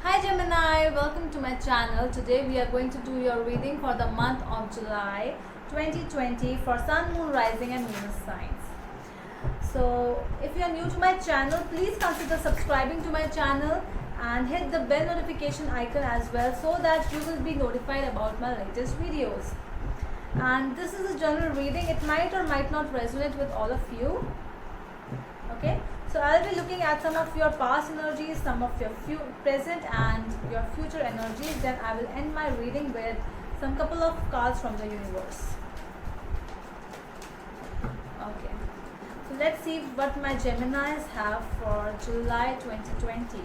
Hi Gemini, welcome to my channel. Today we are going to do your reading for the month of July 2020 for Sun, Moon, Rising and Venus signs. So if you are new to my channel, please consider subscribing to my channel and hit the bell notification icon as well so that you will be notified about my latest videos. And this is a general reading. It might or might not resonate with all of you. Okay, so I'll be looking at some of your past energies, some of your present and your future energies. Then I will end my reading with some couple of cards from the universe. Okay, so let's see what my Geminis have for July 2020.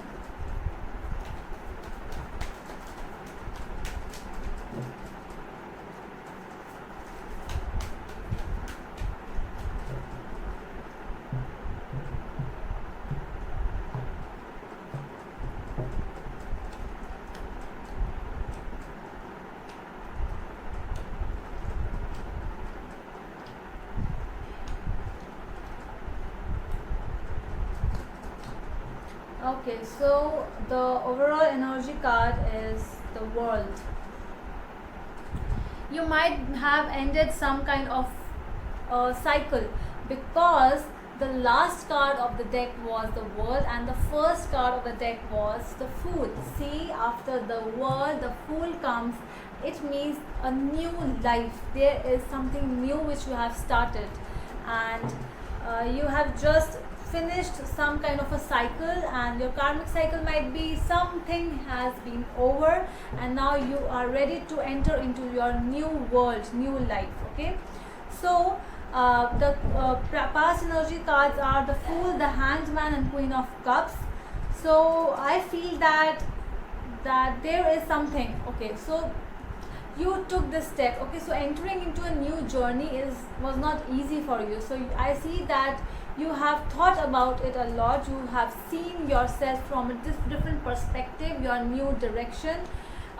Okay, so the overall energy card is the World. You might have ended some kind of cycle because the last card of the deck was the World and the first card of the deck was the Fool. See, after the World, the Fool comes. It means a new life. There is something new which you have started, and you have just finished some kind of a cycle, and your karmic cycle might be something has been over and now you are ready to enter into your new world, new life. Okay, so the past energy cards are the Fool, the Hanged Man and Queen of Cups. So I feel that there is something. Okay, so you took this step. Okay, so entering into a new journey was not easy for you. So I see that you have thought about it a lot. You have seen yourself from a different perspective, your new direction.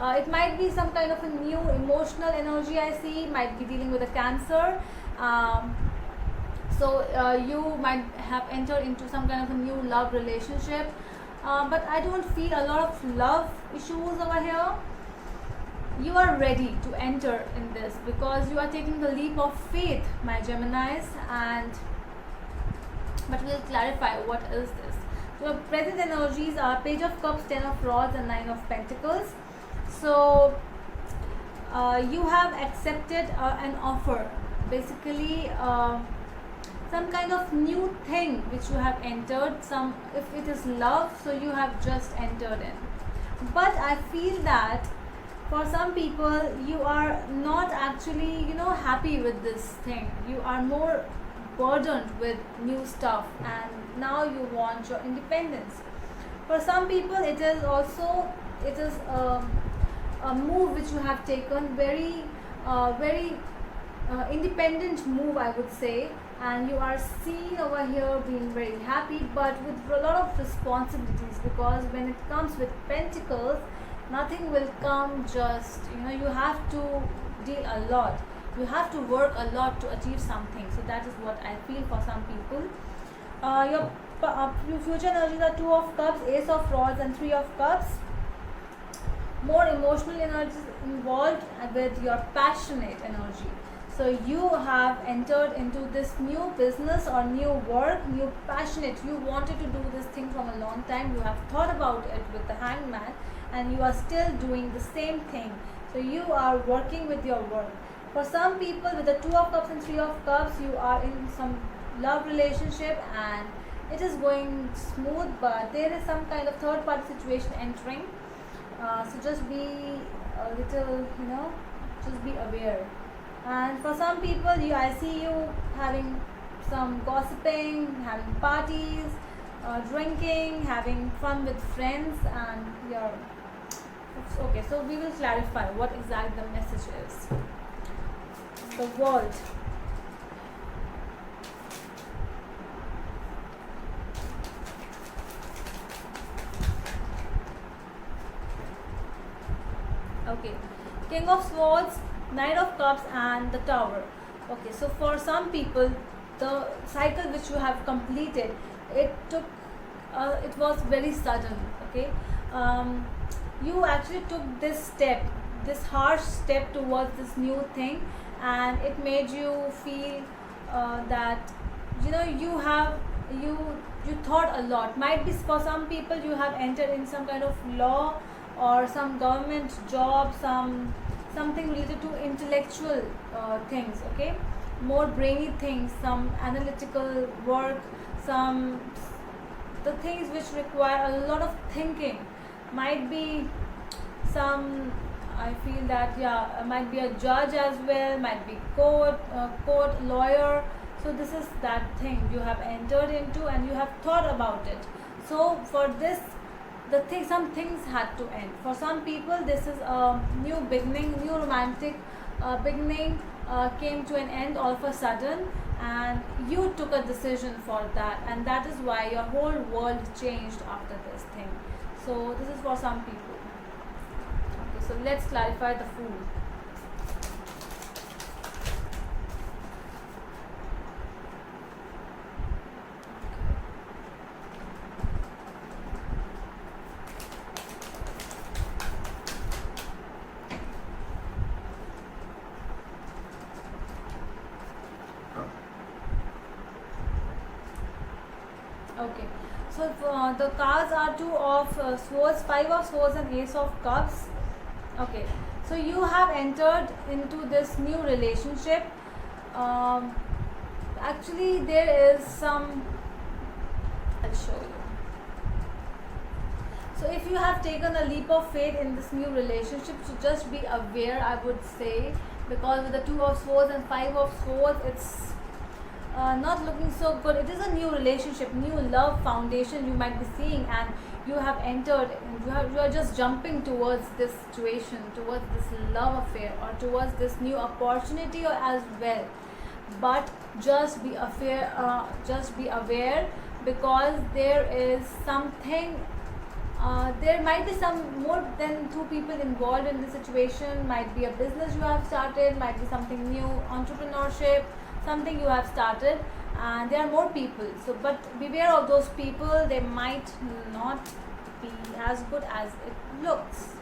It might be some kind of a new emotional energy. I see might be dealing with a Cancer. You might have entered into some kind of a new love relationship, but I don't feel a lot of love issues over here. You are ready to enter in this because you are taking the leap of faith, my Geminis. But we'll clarify what is this. So present energies are Page of Cups, 10 of Rods and 9 of Pentacles. So you have accepted an offer, basically some kind of new thing which you have entered. If it is love, so you have just entered in. But I feel that for some people you are not actually happy with this thing. You are more burdened with new stuff and now you want your independence. For some people it is a move which you have taken, very independent move, I would say, and you are seen over here being very happy but with a lot of responsibilities, because when it comes with Pentacles, nothing will come just you have to deal a lot. You have to work a lot to achieve something. So that is what I feel for some people. Your future energies are 2 of Cups, Ace of Rods and 3 of Cups. More emotional energies involved with your passionate energy. So you have entered into this new business or new work, new passionate. You wanted to do this thing from a long time. You have thought about it with the Hanged Man and you are still doing the same thing. So you are working with your work. For some people with the 2 of Cups and 3 of Cups, you are in some love relationship and it is going smooth, but there is some kind of third party situation entering. So just be a little, just be aware. And for some people, I see you having some gossiping, having parties, drinking, having fun with friends, and you're okay. So we will clarify what exactly the message is. The World. Okay, King of Swords, Knight of Cups and the Tower. Okay, so for some people the cycle which you have completed, it was very sudden. Okay, um, you actually took this step, this harsh step towards this new thing, and it made you feel that you you thought a lot. Might be for some people you have entered in some kind of law or some government job, something related to intellectual things, okay, more brainy things, some analytical work, some the things which require a lot of thinking. Might be some, I feel that, yeah, might be a judge as well, might be court lawyer. So this is that thing you have entered into and you have thought about it. So for this, some things had to end. For some people this is a new beginning, new romantic beginning came to an end all of a sudden, and you took a decision for that, and that is why your whole world changed after this thing. So this is for some people. Okay, so let's clarify the Fool. Okay, so the cards are two of swords, five of swords, and ace of cups. Okay, so you have entered into this new relationship. Actually, there is some. I'll show you. So if you have taken a leap of faith in this new relationship, so just be aware, I would say, because with the two of swords and five of swords, it's not looking so good. It is a new relationship, new love foundation you might be seeing, and you have entered, you are just jumping towards this situation, towards this love affair, or towards this new opportunity as well. But just be aware, because there is something, there might be some more than two people involved in this situation. Might be a business you have started, might be something new, entrepreneurship, something you have started, and there are more people. So but beware of those people, they might not be as good as it looks.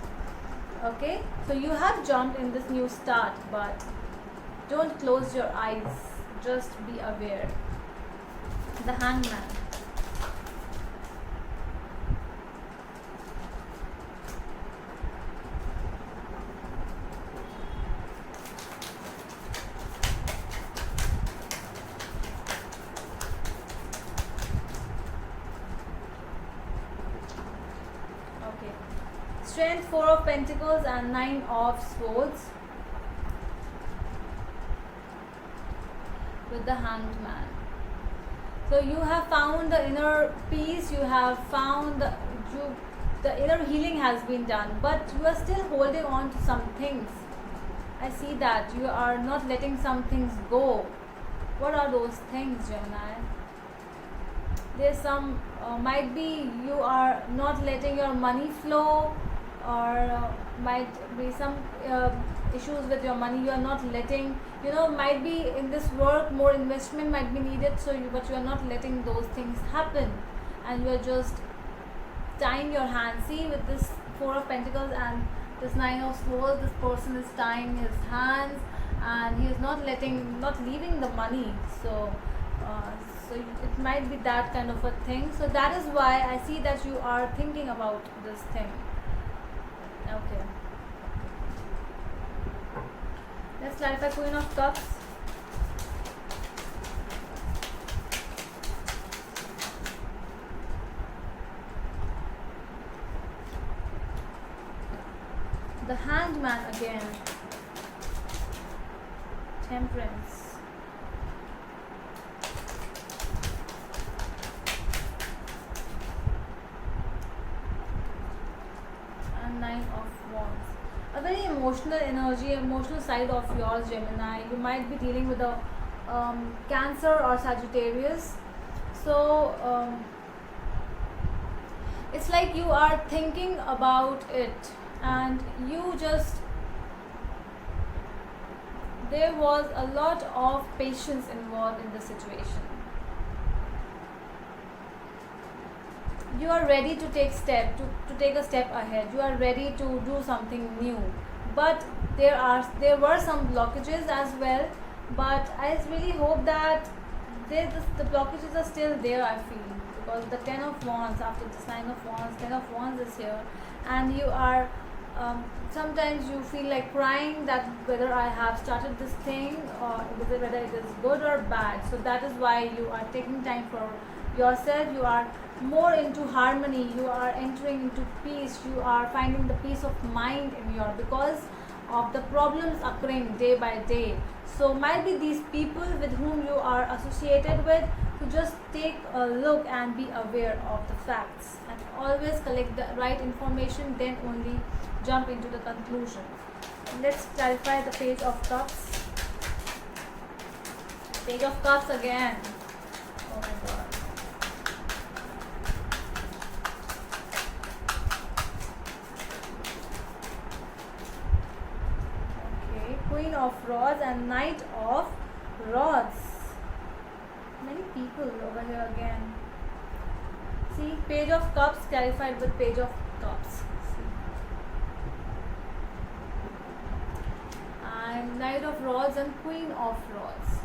Okay, so you have jumped in this new start, but don't close your eyes, just be aware. The Hangman. Strength, four of pentacles, and nine of swords with the Hanged Man. So you have found the inner peace, you have found the inner healing has been done, but you are still holding on to some things. I see that you are not letting some things go. What are those things, Gemini? There's some, might be you are not letting your money flow, or might be some issues with your money. You are not letting, might be in this work more investment might be needed, but you are not letting those things happen, and you are just tying your hands. See, with this four of pentacles and this nine of swords, this person is tying his hands, and he is not leaving the money. So it might be that kind of a thing. So that is why I see that you are thinking about this thing. Okay, let's clarify Queen of Cups. The Hanged Man again. Temperance. And Nine of Wands. A very emotional energy, emotional side of yours, Gemini. You might be dealing with a Cancer or Sagittarius. So it's like you are thinking about it, and there was a lot of patience involved in the situation. you are ready to to take a step ahead. You are ready to do something new, but there were some blockages as well. But I really hope that the blockages are still there, I feel, because the 10 of wands, after this 9 of wands, 10 of wands is here, and you are sometimes you feel like crying that whether I have started this thing or whether it is good or bad. So that is why you are taking time for yourself. You are more into harmony, you are entering into peace, you are finding the peace of mind in your, because of the problems occurring day by day. So might be these people with whom you are associated with, to just take a look and be aware of the facts and always collect the right information, then only jump into the conclusion. Let's clarify the Page of Cups. Page of Cups again. Oh my god. Okay, Queen of Rods and Knight of Rods. Many people over here again. See, Page of Cups clarified with Page of Cups. And Knight of Rods and Queen of Rods.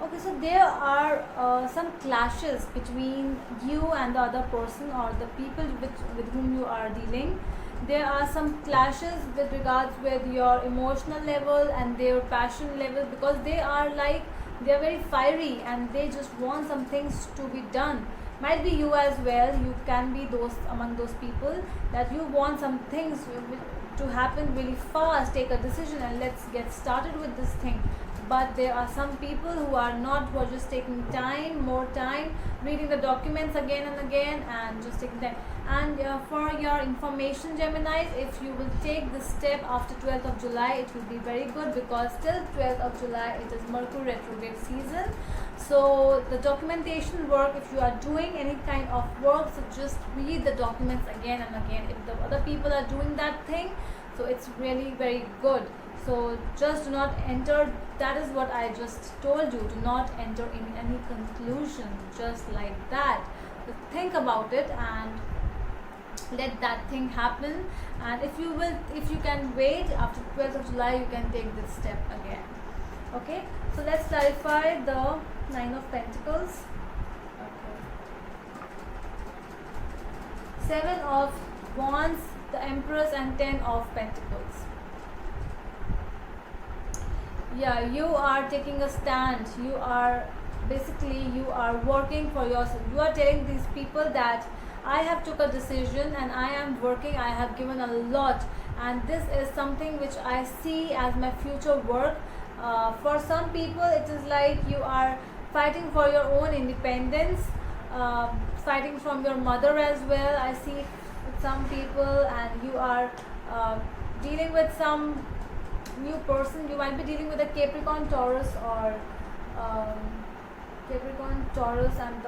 Okay, so there are some clashes between you and the other person, or the people with whom you are dealing. There are some clashes with regards with your emotional level and their passion level, because they are very fiery and they just want some things to be done. Might be you as well. You can be among those people that you want some things to happen really fast. Take a decision and let's get started with this thing. But there are some people who are not, who are just taking more time, reading the documents again and again, and just taking time. And for your information, Geminis, if you will take this step after 12th of July, it will be very good, because till 12th of July it is Mercury retrograde season. So the documentation work, if you are doing any kind of work, so just read the documents again and again. If the other people are doing that thing, so it's really very good. So just do not enter, that is what I just told you, do not enter in any conclusion just like that. So think about it and let that thing happen. And if you can wait after 12th of July, you can take this step again. Okay, so let's clarify the 9 of Pentacles. Okay. 7 of Wands, the Empress, and 10 of Pentacles. Yeah, you are taking a stand. You are working for yourself. You are telling these people that I have took a decision and I am working. I have given a lot, and this is something which I see as my future work. For some people, it is like you are fighting for your own independence, fighting from your mother as well. I see with some people, and you are dealing with some new person. You might be dealing with a Capricorn, Taurus, or Capricorn, Taurus, and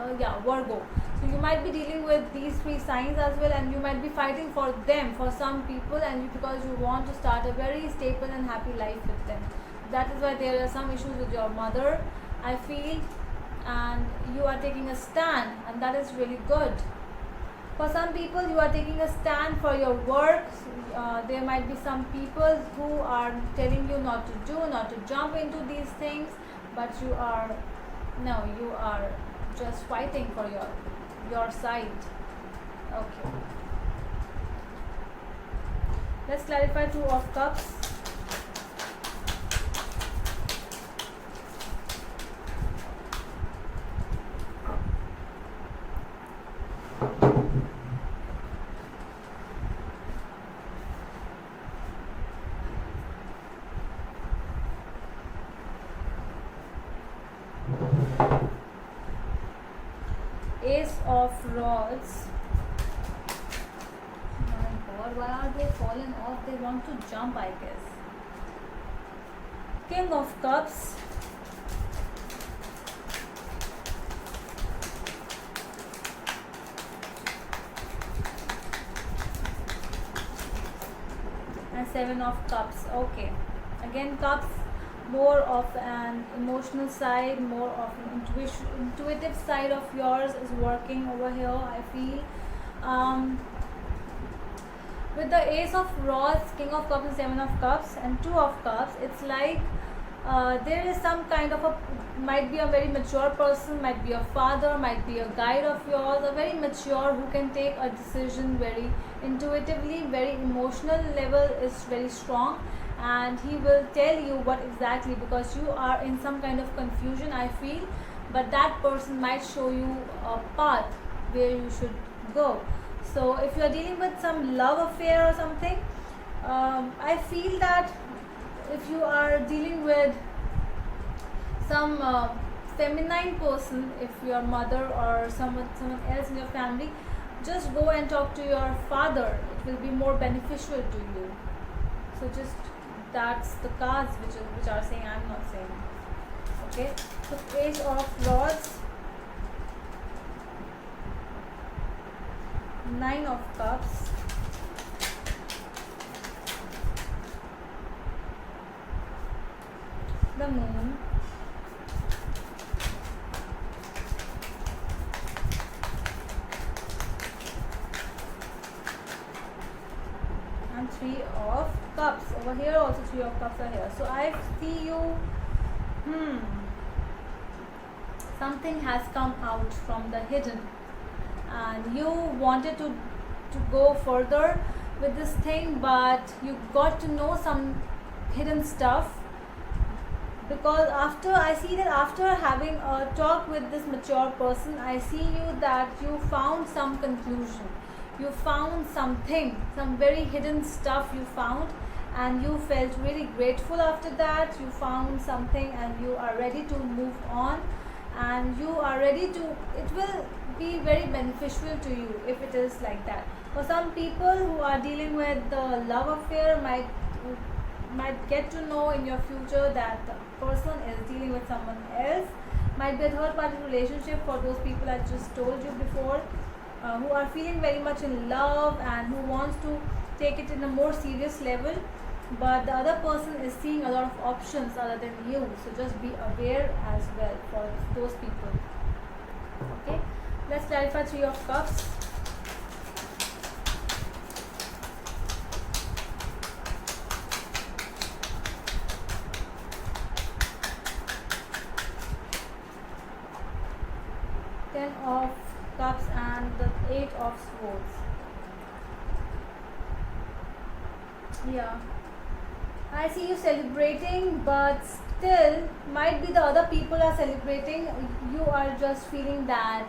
Virgo. So you might be dealing with these 3 signs as well, and you might be fighting for them, for some people, and because you want to start a very stable and happy life with them. That is why there are some issues with your mother, I feel, and you are taking a stand, and that is really good. For some people, you are taking a stand for your work. There might be some people who are telling you not to jump into these things, but you are just fighting for your side. Okay. Let's clarify 2 of Cups. Ace of Rods. My god, why are they falling off? They want to jump, I guess. King of Cups. And 7 of Cups. Okay. again, cups, more of an emotional side, more of an intuitive side of yours is working over here, I feel. um, with the Ace of Rods, King of Cups and Seven of Cups and Two of Cups, it's like there is some kind of a, might be a very mature person, might be a father, might be a guide of yours, a very mature who can take a decision very intuitively, very emotional level is very strong, and he will tell you what exactly, because you are in some kind of confusion, I feel, but that person might show you a path where you should go. So if you are dealing with some love affair or something, I feel that if you are dealing with some feminine person, if your mother or someone else in your family, just go and talk to your father, it will be more beneficial to you. So just, that's the cards which are saying, I'm not saying. Okay, so Ace of Rods, Nine of Cups, the Moon, and Three of Cups. Over here also Three of Cups are here. So I see you, something has come out from the hidden, and you wanted to go further with this thing, but you got to know some hidden stuff, because after, I see that after having a talk with this mature person, I see you that you found some conclusion, you found something, some very hidden stuff you found, and you felt really grateful after that. You found something and you are ready to move on, and you are ready to, it will be very beneficial to you if it is like that. For some people who are dealing with the love affair, might get to know in your future that the person is dealing with someone else, might be a third party relationship for those people I just told you before, who are feeling very much in love and who wants to take it in a more serious level, but the other person is seeing a lot of options other than you, so just be aware as well for those people. Okay, let's clarify Three of Cups. Ten of Cups and the Eight of Swords. Yeah, I see you celebrating, but still might be the other people are celebrating, you are just feeling that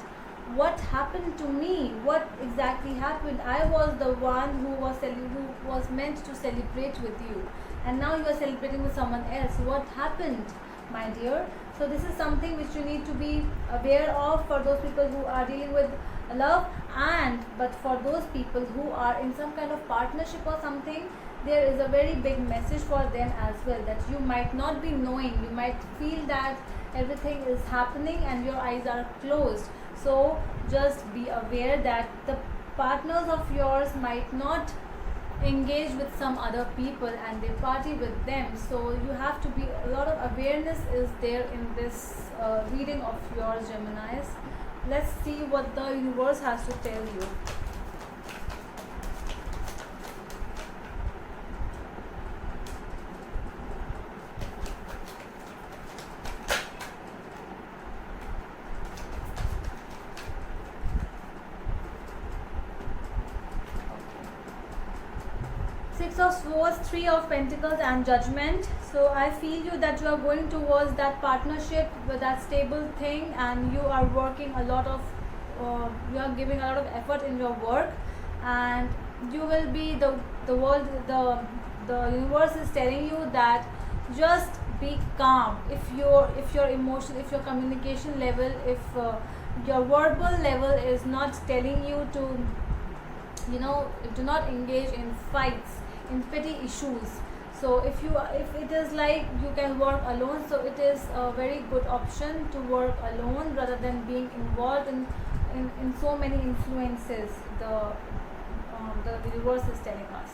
what happened to me, what exactly happened, I was the one who was meant to celebrate with you, and now you are celebrating with someone else. What happened, my dear? So this is something which you need to be aware of for those people who are dealing with love, and but for those people who are in some kind of partnership or something, there is a very big message for them as well, that you might not be knowing, you might feel that everything is happening and your eyes are closed. So just be aware that the partners of yours might not engage with some other people and they party with them, so you have to be, a lot of awareness is there in this reading of yours, Geminis. Let's see what the universe has to tell you. Six of Swords, Three of Pentacles and Judgment. So I feel you that you are going towards that partnership with that stable thing, and you are working a lot of, you are giving a lot of effort in your work, and you will be the world, the universe is telling you that just be calm. If your emotion, if your communication level, if your verbal level is not telling you to, do not engage in fights, in petty issues. So if it is like you can work alone, so it is a very good option to work alone rather than being involved in so many influences, the universe is telling us.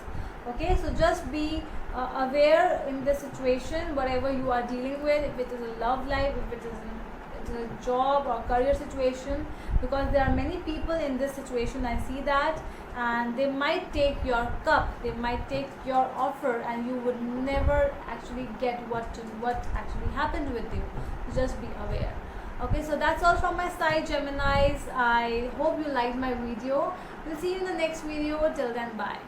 Okay, so just be aware in this situation, whatever you are dealing with, if it is a love life, if it is a job or career situation, because there are many people in this situation, I see that, and they might take your cup, they might take your offer, and you would never actually get what actually happened with you. Just be aware. Okay, so that's all from my side, Geminis. I hope you liked my video. We'll see you in the next video. Till then, bye.